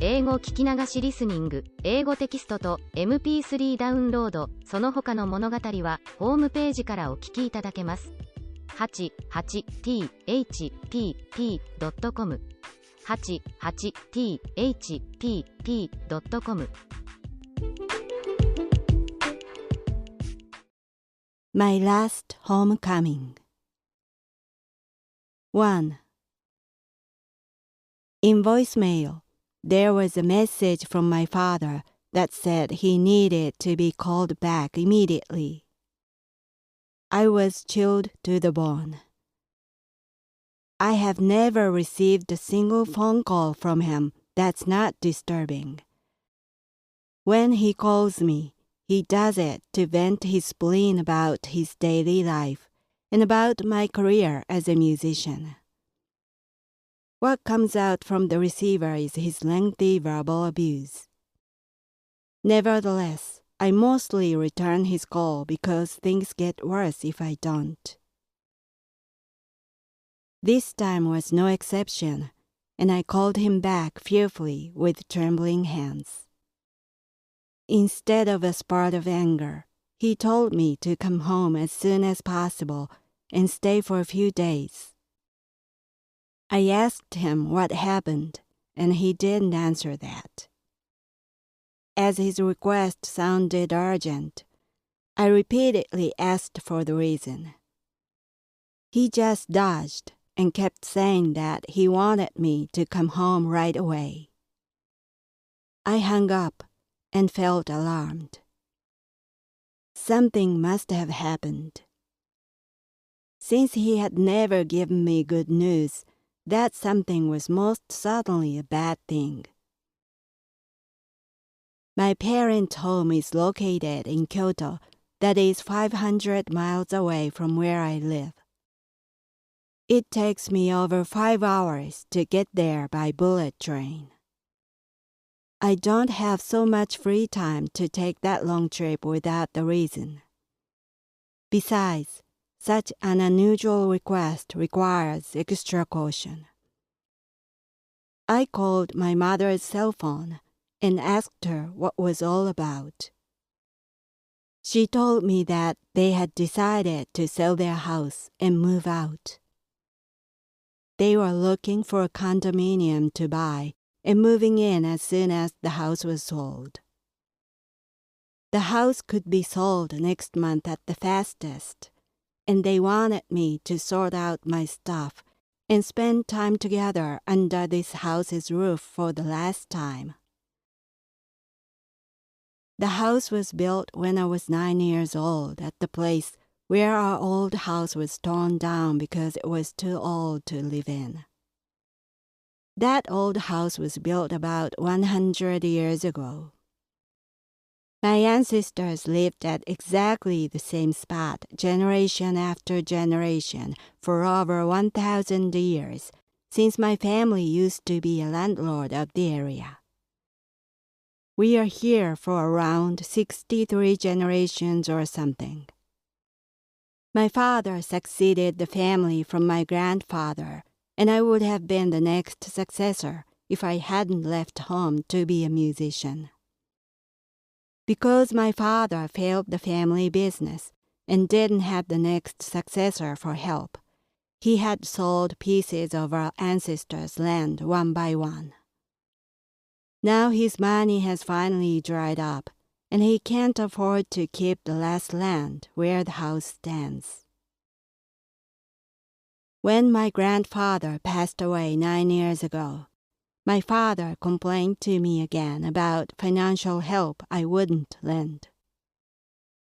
英語聞き流しリスニング、英語テキストと MP3 ダウンロード、その他の物語はホームページからお聞きいただけます。88thpp.com 88thpp.com My last homecoming. 1. In voicemail, there was a message from my father that said he needed to be called back immediately. I was chilled to the bone. I have never received a single phone call from him that's not disturbing. When he calls me, he does it to vent his spleen about his daily life and about my career as a musician. What comes out from the receiver is his lengthy verbal abuse. Nevertheless, I mostly return his call because things get worse if I don't. This time was no exception, and I called him back fearfully with trembling hands. Instead of a spurt of anger, he told me to come home as soon as possible and stay for a few days. I asked him what happened, and he didn't answer that. As his request sounded urgent, I repeatedly asked for the reason. He just dodged and kept saying that he wanted me to come home right away. I hung up and felt alarmed. Something must have happened. Since he had never given me good news, that something was most certainly a bad thing. My parents' home is located in Kyoto, that is 500 miles away from where I live. It takes me over 5 hours to get there by bullet train. I don't have so much free time to take that long trip without a reason. Besides, such an unusual request requires extra caution. I called my mother's cell phone and asked her what was all about. She told me that they had decided to sell their house and move out. They were looking for a condominium to buy and moving in as soon as the house was sold. The house could be sold next month at the fastest, and they wanted me to sort out my stuff and spend time together under this house's roof for the last time. The house was built when I was 9 years old at the place where our old house was torn down because it was too old to live in. That old house was built about 100 years ago. My ancestors lived at exactly the same spot generation after generation for over 1,000 years, since my family used to be a landlord of the area. We are here for around 63 generations or something. My father succeeded the family from my grandfather, and I would have been the next successor if I hadn't left home to be a musician. Because my father failed the family business and didn't have the next successor for help, he had sold pieces of our ancestors' land one by one. Now his money has finally dried up, and he can't afford to keep the last land where the house stands. When my grandfather passed away 9 years ago, my father complained to me again about financial help I wouldn't lend.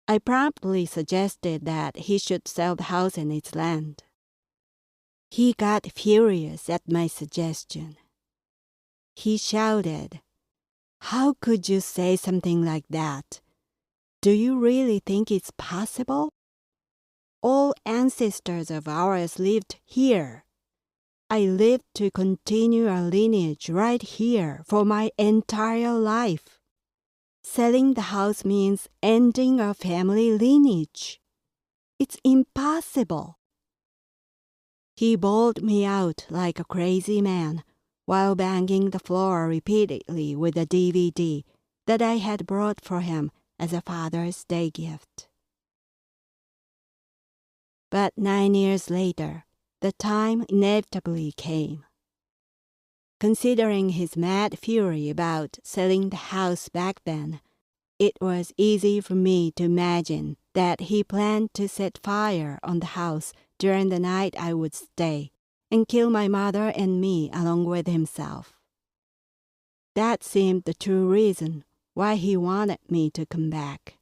I promptly suggested that he should sell the house and its land. He got furious at my suggestion. He shouted, "How could you say something like that? Do you really think it's possible? All ancestors of ours lived here. I lived to continue our lineage right here for my entire life. Selling the house means ending our family lineage. It's impossible." He bawled me out like a crazy man, while banging the floor repeatedly with a DVD that I had brought for him as a Father's Day gift. But 9 years later, the time inevitably came. Considering his mad fury about selling the house back then, it was easy for me to imagine that he planned to set fire on the house during the night I would stay and kill my mother and me along with himself. That seemed the true reason why he wanted me to come back.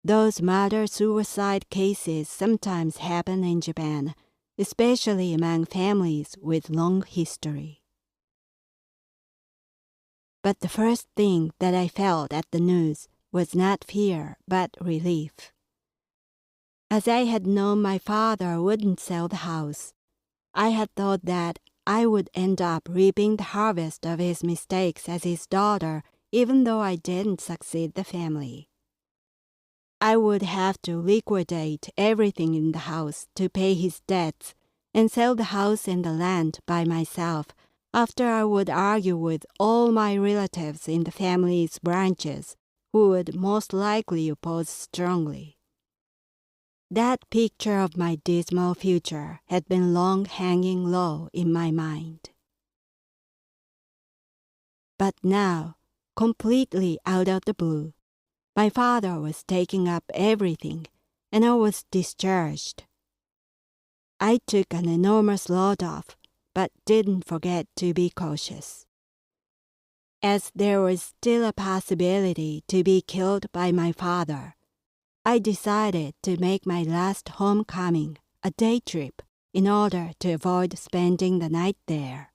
Those murder-suicide cases sometimes happen in Japan, especially among families with long history. But the first thing that I felt at the news was not fear but relief. As I had known my father wouldn't sell the house, I had thought that I would end up reaping the harvest of his mistakes as his daughter, even though I didn't succeed the family. I would have to liquidate everything in the house to pay his debts and sell the house and the land by myself after I would argue with all my relatives in the family's branches who would most likely oppose strongly. That picture of my dismal future had been long hanging low in my mind. But now, completely out of the blue, my father was taking up everything, and I was discharged. I took an enormous load off, but didn't forget to be cautious. As there was still a possibility to be killed by my father, I decided to make my last homecoming a day trip in order to avoid spending the night there.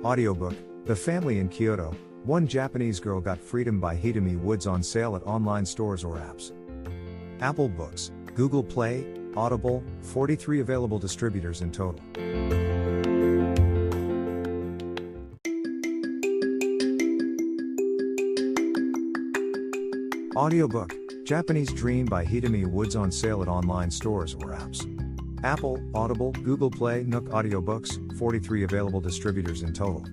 Audiobook, The Family in Kyoto, One Japanese Girl Got Freedom by Hidemi Woods on sale at online stores or apps. Apple Books, Google Play, Audible, 43 available distributors in total. Audiobook, Japanese Dream by Hidemi Woods on sale at online stores or apps. Apple, Audible, Google Play, Nook Audiobooks, 43 available distributors in total.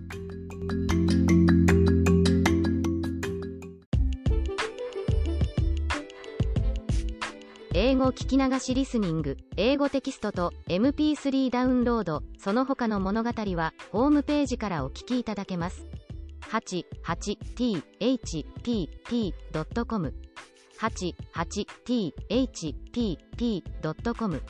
英語聞き流しリスニング、英語テキストと MP3 ダウンロード、その他の物語はホームページからお聞きいただけます。88thpp.com 88thpp.com